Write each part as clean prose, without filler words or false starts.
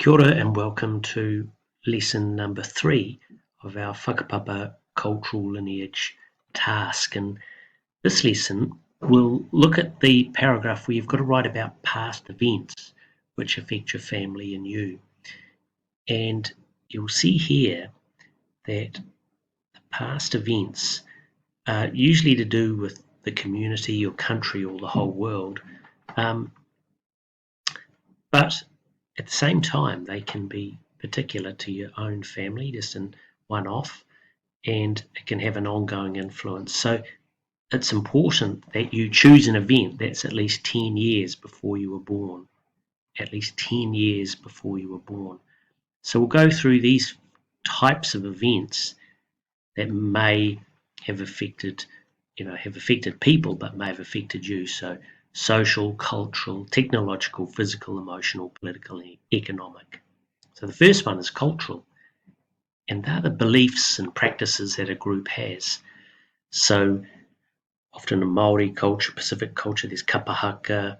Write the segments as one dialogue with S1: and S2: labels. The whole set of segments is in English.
S1: Kia ora and welcome to lesson number 3 of our Whakapapa cultural lineage task. And this lesson we'll look at the paragraph where you've got to write about past events which affect your family and you. And you'll see here that the past events are usually to do with the community, your country, or the whole world. But at the same time, they can be particular to your own family, just in one-off, and it can have an ongoing influence. So it's important that you choose an event that's at least 10 years before you were born. At least 10 years before you were born. So we'll go through these types of events that may have affected people, but may have affected you. So social, cultural, technological, physical, emotional, political, and economic. So the first one is cultural, and they're the beliefs and practices that a group has. So often in Māori culture, Pacific culture, there's kapahaka,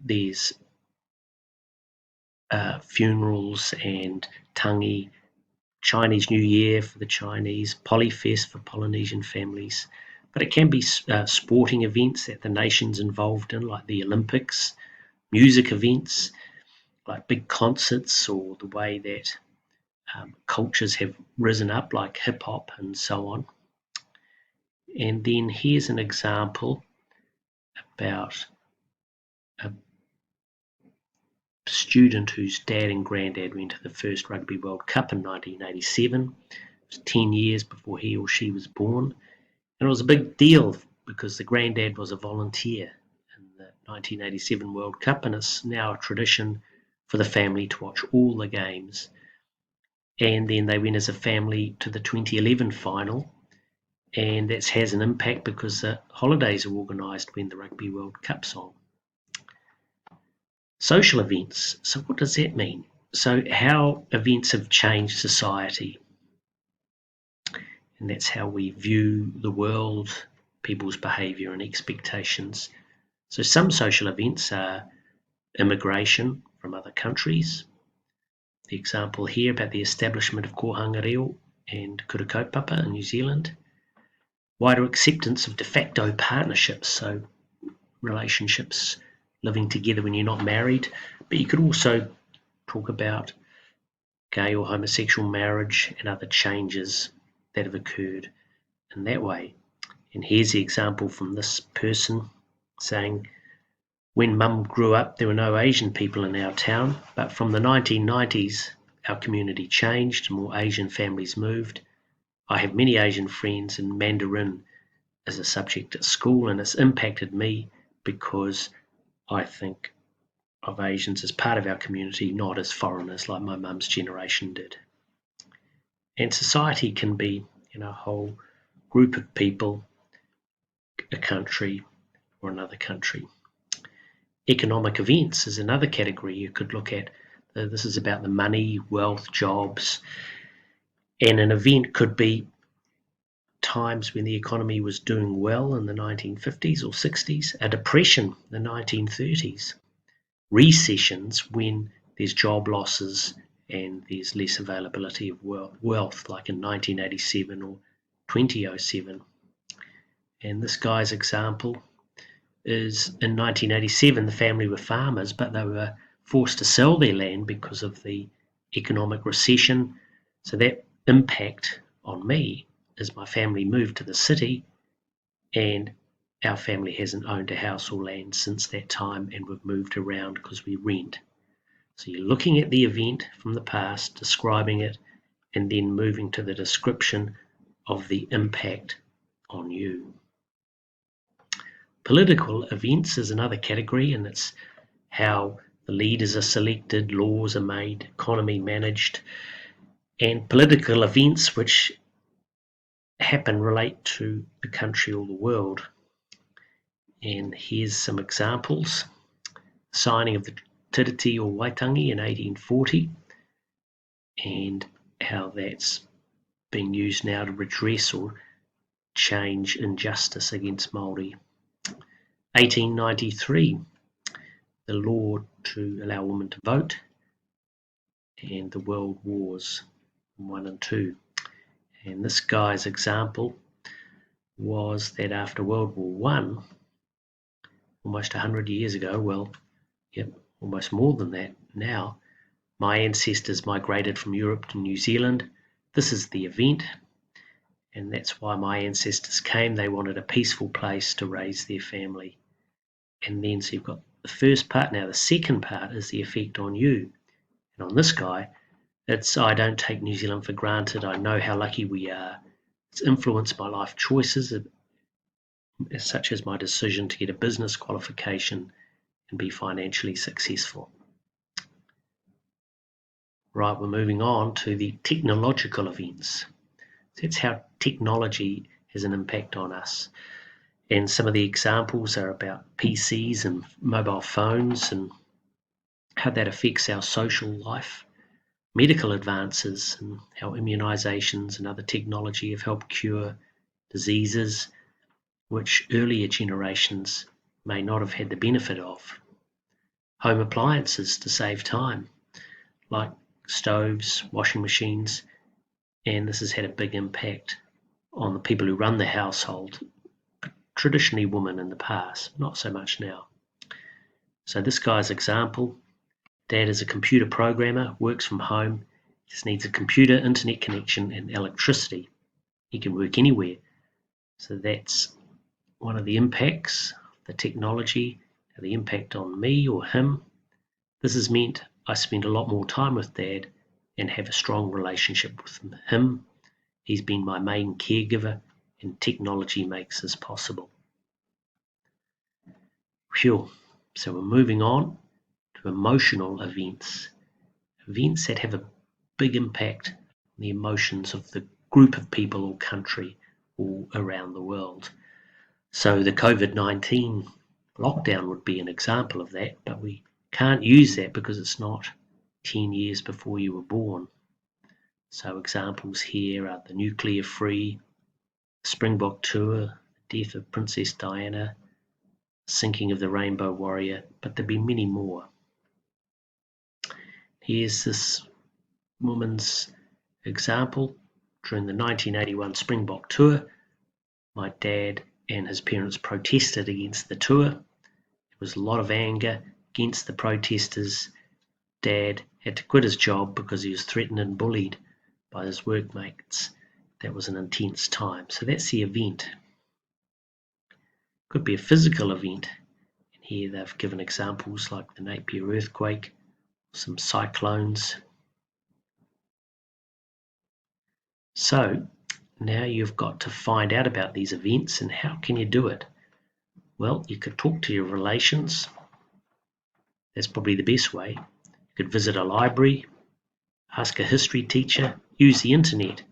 S1: there's funerals and tangi, Chinese New Year for the Chinese, Polyfest for Polynesian families. But it can be sporting events that the nation's involved in, like the Olympics, music events, like big concerts, or the way that cultures have risen up, like hip-hop and so on. And then here's an example about a student whose dad and granddad went to the first Rugby World Cup in 1987. It was 10 years before he or she was born. And it was a big deal because the granddad was a volunteer in the 1987 World Cup, and it's now a tradition for the family to watch all the games. And then they went as a family to the 2011 final, and that has an impact because the holidays are organised when the Rugby World Cup's on. Social events. So what does that mean? So how events have changed society. And that's how we view the world, people's behaviour and expectations. So some social events are immigration from other countries. The example here about the establishment of kohanga reo and Whakapapa in New Zealand. Wider acceptance of de facto partnerships, so relationships living together when you're not married. But you could also talk about gay or homosexual marriage and other changes that have occurred in that way. And here's the example from this person saying, when Mum grew up, there were no Asian people in our town, but from the 1990s, our community changed and more Asian families moved. I have many Asian friends, and Mandarin is a subject at school, and it's impacted me because I think of Asians as part of our community, not as foreigners like my mum's generation did. And society can be, a whole group of people, a country, or another country. Economic events is another category you could look at. This is about the money, wealth, jobs, and an event could be times when the economy was doing well in the 1950s or 60s, a depression in the 1930s, recessions when there's job losses and there's less availability of wealth, like in 1987 or 2007. And this guy's example is in 1987, the family were farmers, but they were forced to sell their land because of the economic recession. So that impact on me is my family moved to the city, and our family hasn't owned a house or land since that time, and we've moved around because we rent. So you're looking at the event from the past, describing it, and then moving to the description of the impact on you. Political events is another category, and it's how the leaders are selected, laws are made, economy managed, and political events which happen relate to the country or the world. And here's some examples. Signing of the Tiriti or Waitangi in 1840, and how that's being used now to redress or change injustice against Māori. 1893, the law to allow women to vote, and the world wars 1 and 2. And this guy's example was that after World War One, almost 100 years ago, well, yep, almost more than that now, my ancestors migrated from Europe to New Zealand. This is the event, and that's why my ancestors came. They wanted a peaceful place to raise their family. And then so you've got the first part. Now the second part is the effect on you. And on this guy, it's I don't take New Zealand for granted. I know how lucky we are. It's influenced my life choices, such as my decision to get a business qualification and be financially successful. Right, we're moving on to the technological events. That's how technology has an impact on us. And some of the examples are about PCs and mobile phones and how that affects our social life, medical advances and how immunizations and other technology have helped cure diseases which earlier generations may not have had the benefit of. Home appliances to save time, like stoves, washing machines, and this has had a big impact on the people who run the household, traditionally women in the past, not so much now. So this guy's example, Dad is a computer programmer, works from home, just needs a computer, internet connection and electricity. He can work anywhere. So that's one of the impacts, the technology, the impact on me or him. This has meant I spend a lot more time with Dad and have a strong relationship with him. He's been my main caregiver, and technology makes this possible. Phew. So we're moving on to emotional events. Events that have a big impact on the emotions of the group of people or country all around the world. So the COVID-19 lockdown would be an example of that, but we can't use that because it's not 10 years before you were born. So examples here are the nuclear-free Springbok tour, the death of Princess Diana, sinking of the Rainbow Warrior, but there'll be many more. Here's this woman's example. During the 1981 Springbok tour, my dad and his parents protested against the tour. There was a lot of anger against the protesters. Dad had to quit his job because he was threatened and bullied by his workmates. That was an intense time. So that's the event. Could be a physical event. And here they've given examples like the Napier earthquake, some cyclones. So now you've got to find out about these events, and how can you do it? Well, you could talk to your relations. That's probably the best way. You could visit a library, ask a history teacher, use the internet.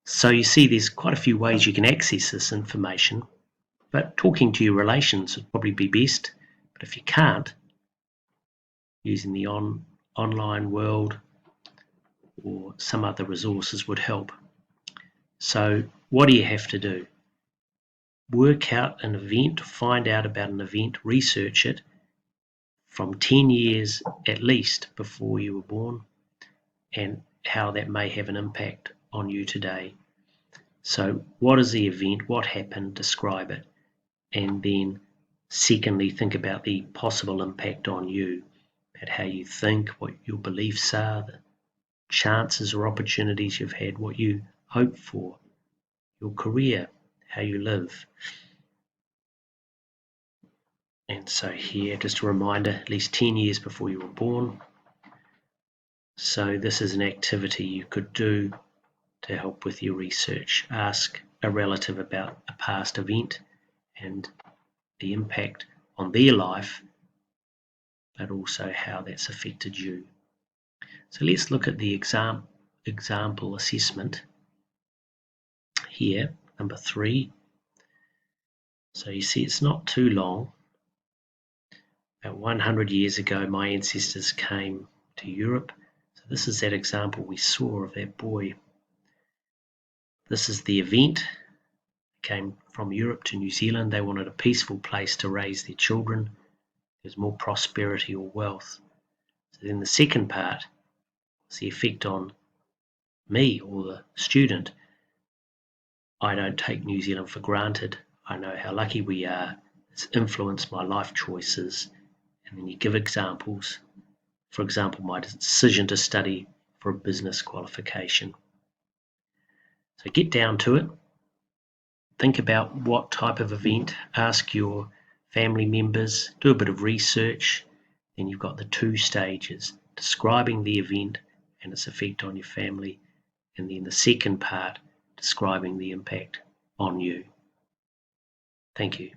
S1: So you see there's quite a few ways you can access this information, but talking to your relations would probably be best. But if you can't, using the online world or some other resources would help. So what do you have to do? Work out an event, find out about an event, research it from 10 years at least before you were born and how that may have an impact on you today. So what is the event? What happened? Describe it. And then secondly, think about the possible impact on you, about how you think, what your beliefs are, the chances or opportunities you've had, what you hope for, your career, how you live. And so here, just a reminder, at least 10 years before you were born. So this is an activity you could do to help with your research. Ask a relative about a past event and the impact on their life, but also how that's affected you. So let's look at the example assessment here, number 3. So you see it's not too long. About 100 years ago, my ancestors came to Europe. So this is that example we saw of that boy. This is the event. came from Europe to New Zealand. They wanted a peaceful place to raise their children. There's more prosperity or wealth. So then the second part is the effect on me or the student. I don't take New Zealand for granted. I know how lucky we are. It's influenced my life choices. And then you give examples. For example, my decision to study for a business qualification. So get down to it. Think about what type of event. Ask your family members. Do a bit of research. Then you've got the two stages, describing the event and its effect on your family. And then the second part, describing the impact on you. Thank you.